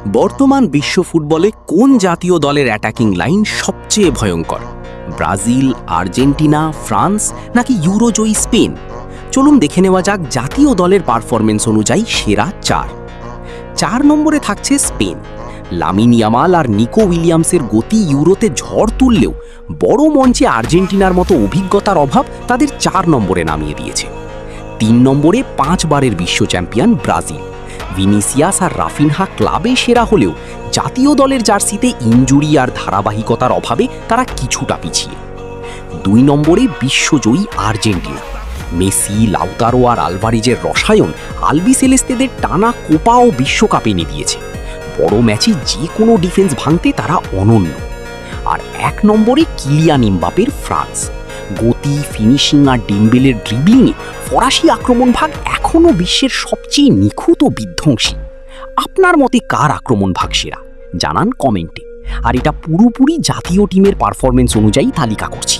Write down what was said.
বর্তমান বিশ্ব ফুটবলে কোন জাতীয় দলের অ্যাটাকিং লাইন সবচেয়ে ভয়ঙ্কর? ব্রাজিল, আর্জেন্টিনা, ফ্রান্স নাকি ইউরোজয়ী স্পেন? চলুন দেখে নেওয়া যাক জাতীয় দলের পারফরমেন্স অনুযায়ী সেরা 4 নম্বরে থাকছে স্পেন। লামিন ইয়ামাল আর নিকো উইলিয়ামসের গতি ইউরোতে ঝড় তুললেও বড় মঞ্চে আর্জেন্টিনার মতো অভিজ্ঞতার অভাব তাদের 4 নম্বরে নামিয়ে দিয়েছে। 3 নম্বরে 5 বারের বিশ্ব চ্যাম্পিয়ন ব্রাজিল। ভিনিসিয়াস আর রাফিনহা ক্লাবে সেরা হলেও জাতীয় দলের জার্সিতে ইনজুরি আর ধারাবাহিকতার অভাবে তারা কিছুটা পিছিয়ে। 2 নম্বরে বিশ্বজয়ী আর্জেন্টিনা। মেসি, লাউতারো আর আলভারেজের রসায়ন আলবিসেলেস্তেদের টানা কোপা ও বিশ্বকাপ এনে দিয়েছে। বড় ম্যাচে যে কোনো ডিফেন্স ভাঙতে তারা অনন্য। আর 1 নম্বরে কিলিয়ান এমবাপের ফ্রান্স। গতি, ফিনিশিং আর ডেম্বেলের ড্রিবলিংয়ে ফরাসি আক্রমণভাগ এখনও বিশ্বের সবচেয়ে নিখুঁত ও বিধ্বংসী। আপনার মতে কার আক্রমণভাগ সেরা? জানান কমেন্টে। আর এটা পুরোপুরি জাতীয় টিমের পারফরমেন্স অনুযায়ী তালিকা করছি।